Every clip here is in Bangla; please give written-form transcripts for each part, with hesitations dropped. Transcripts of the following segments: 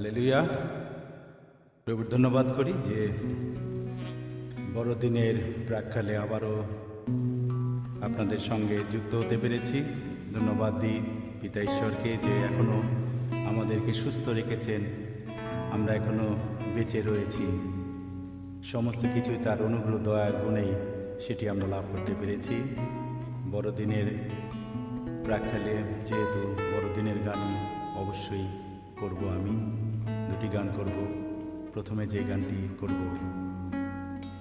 হালেলুয়া। প্রভুর ধন্যবাদ করি যে বড়দিনের প্রাক্কালে আবারও আপনাদের সঙ্গে যুক্ত হতে পেরেছি। ধন্যবাদ দিই পিতা ঈশ্বরকে যে এখনও আমাদেরকে সুস্থ রেখেছেন, আমরা এখনও বেঁচে রয়েছি। সমস্ত কিছুই তার অনুগ্রহ দয়ার গুণেই সেটি আমরা লাভ করতে পেরেছি। বড়দিনের প্রাক্কালে যেহেতু বড়দিনের গান অবশ্যই করব, আমি দুটি গান করব। প্রথমে যে গানটি করব,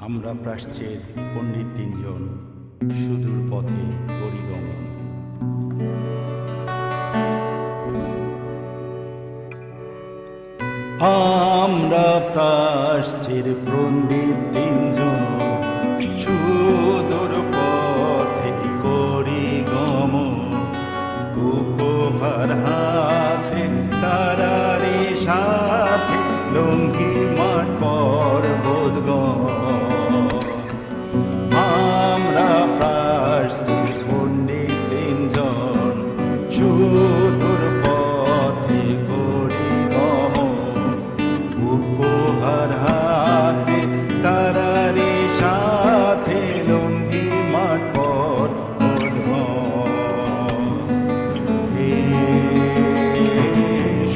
আমরা প্রাচ্যের পণ্ডিত তিনজন সুদূর পথে করি গমন। আমরা প্রাচ্যের পণ্ডিত তিনজন সুদূর পথে করি গমন, উপহার হাতে তারারে সাথে লঙ্ঘি মাঠ পর্বতগণ। আমরা প্রাচ্যের পণ্ডিত তিনজন সুদূর পথে করি গমন, উপহার হাতে তারারে সাথে লঙ্ঘি মাঠ পর্বতগণ। হে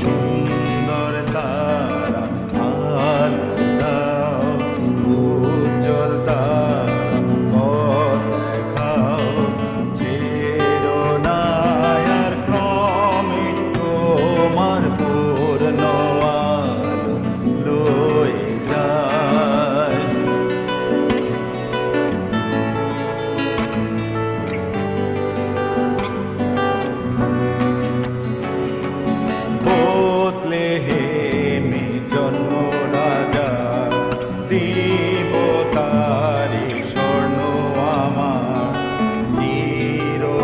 সুন্দর তারা আলো দাও, উজ্জ্বল তারা পথ দেখাও, ছেড়ো না আর ক্রমে তোমার পূর্ণ আলো লয়ে যায়। বেথলেহেমে জন্ম রাজা, দিব তারে স্বর্ণ আমার, চিরতরে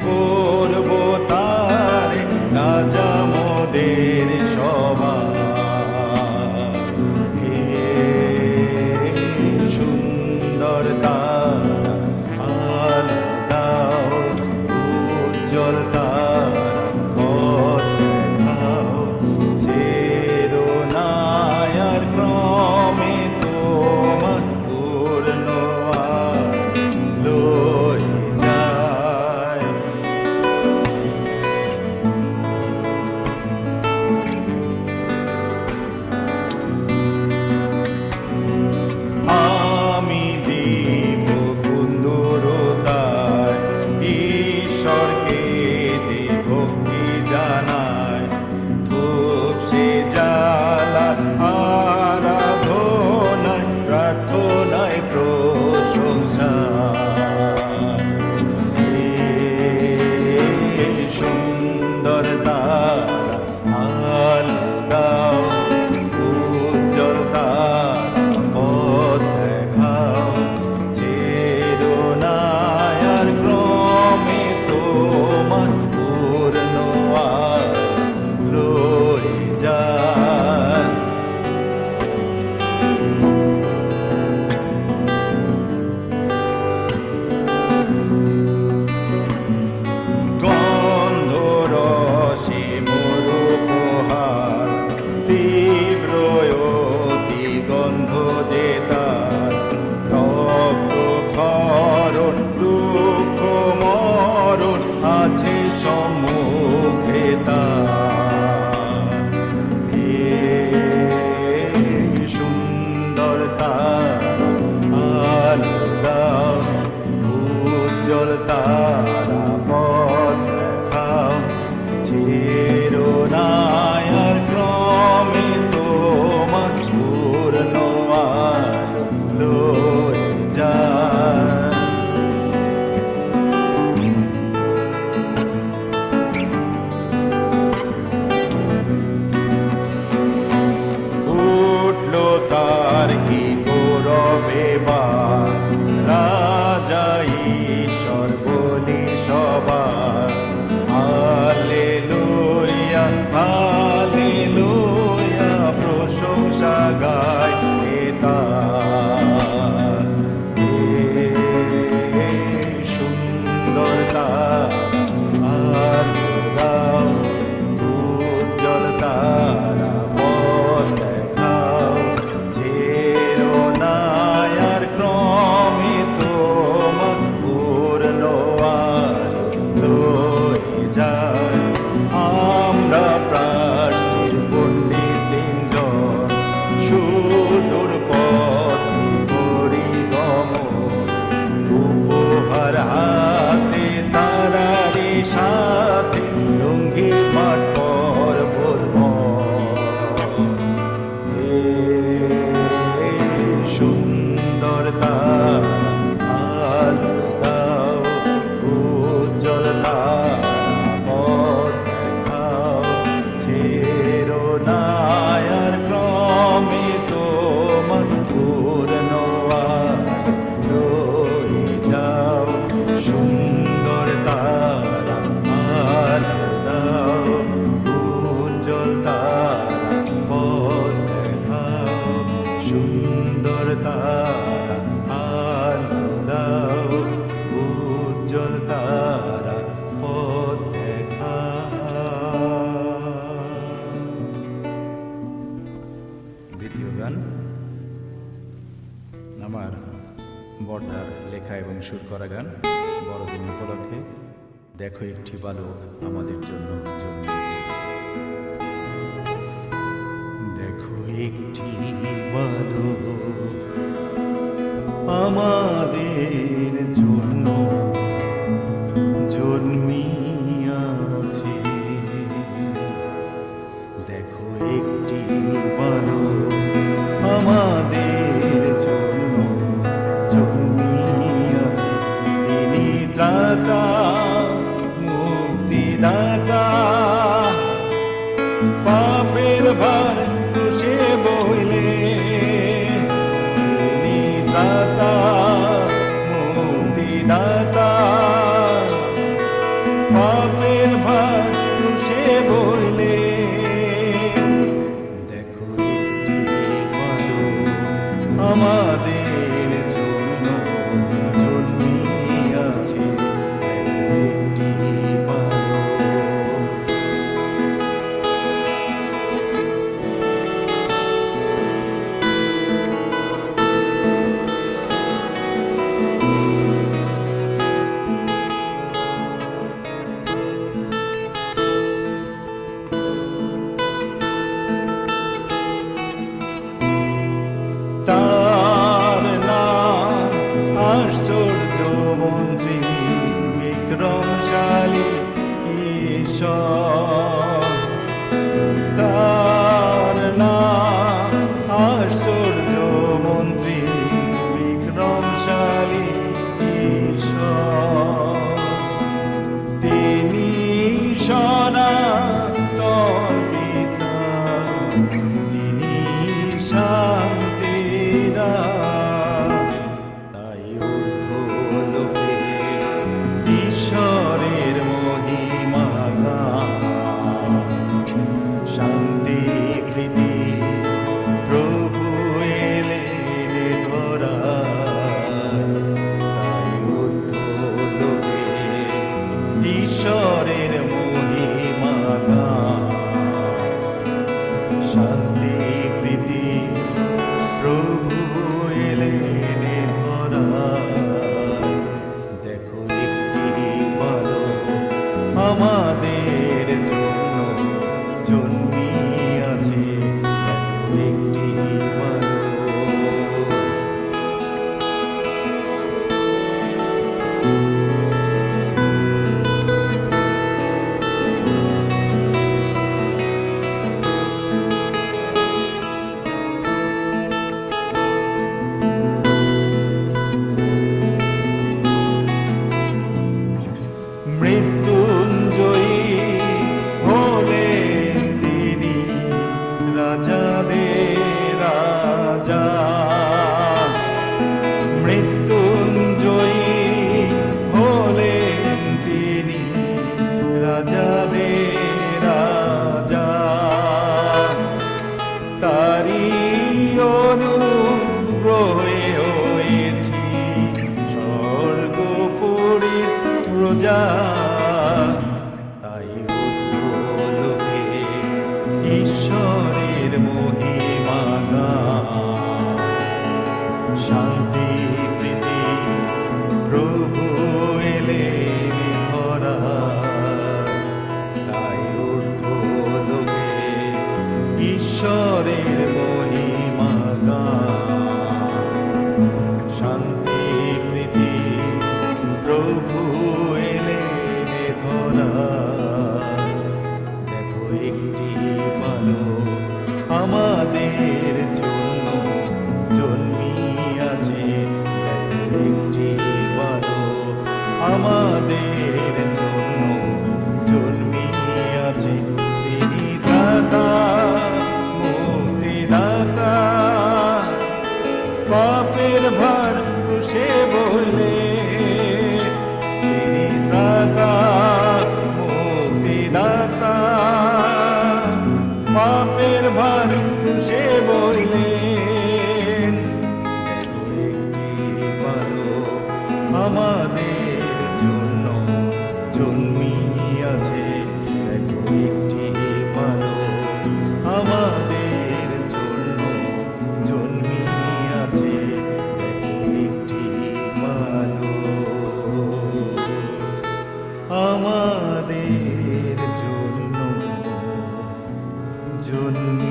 করব তারে রাজা মোদের সবার। হে সুন্দর তারা আলো দাও, উজ্জ্বল তারা পথ দেখাও, ছেড়ো বেদনায়ার ক্রমে তোমার পূর্ণ আলো লয়ে যাও, সুন্দর তারা আলো দাও, উজ্জ্বল তারা পথ দেখাও, সুন্দর তারা আলো দাও, উজ্জ্বল তারা পথ দেখাও। দ্বিতীয় গান আমার বর্ধার লেখা এবং সুর করা গান, বড়দিন উপলক্ষে। দেখো একটি বালক আমাদের জন্য জন্মেছে। দেখো একটি বালক আমাদের জন্য জন্মিয়াছে। দেখো একটি বালক আমাদের জন্য জন্মিয়াছে। তিনি ত্রাতা মুক্তিদাতা, পাপের ভার ক্রুশে বইলে। তিনি ত্রাতা মুক্তিদাতা, পাপের ভার ক্রুশে বইলে। দেখো একটি বালক আমাদের জন্য জন্মিয়াছে। একটি বালক। তার নাম আশ্চর্য মন্ত্রী, বিক্রমশালী ঈশ্বর। তার নাম আশ্চর্য মন্ত্রী, বিক্রমশালী ঈশ্বর। তিনি সনাতন পিতা, তিনি শান্তিরা। তাই ঊর্ধ্বলোকে ঈশ্বরের মহিমা গান। শান্তি প্রীতি প্রভু এলেন ধরায়। তাই ঊর্ধ্বলোকে ঈশ্বরের মহিমা গান। শান্তি প্রীতি প্রভু এলেন ধরায়। দেখো একটি বালক আমাদের জন্য জন্মিয়াছে। দেখো একটি বালক। মৃত্যুঞ্জয়ী হলেন তিনি, রাজাদের রাজা। মৃত্যুঞ্জয়ী হলেন তিনি, রাজাদের রাজা। তারি অনুগ্রহে হয়েছি স্বর্গপুরীর প্রজা। তাই ঊর্ধ্বলোকে ঈশ্বরের মহিমা গান। শান্তি প্রীতি প্রভু এলেন ধরায়। তাই ঊর্ধ্বলোকে ঈশ্বরের মহিমা গান। শান্তি প্রীতি প্রভু এলেন ধরায়। দেখো একটি বালক আমাদের জন্য জন্মিয়াছে। দেখো একটি বালক আমাদের জন্য জন্মিয়াছে। তিনি ত্রাতা পাপের ভার সে বইলেন। দেখো একটি বালক আমাদের জন্য জন্মিয়াছে, দেখো একটি বালক আমাদের জন্য জন্মিয়াছে, দেখো একটি বালক আমাদের জন্য জন্মিয়াছে।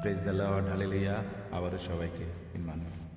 Praise the Lord, hallelujah. আবারও সবাইকে ইম্মানুয়েল।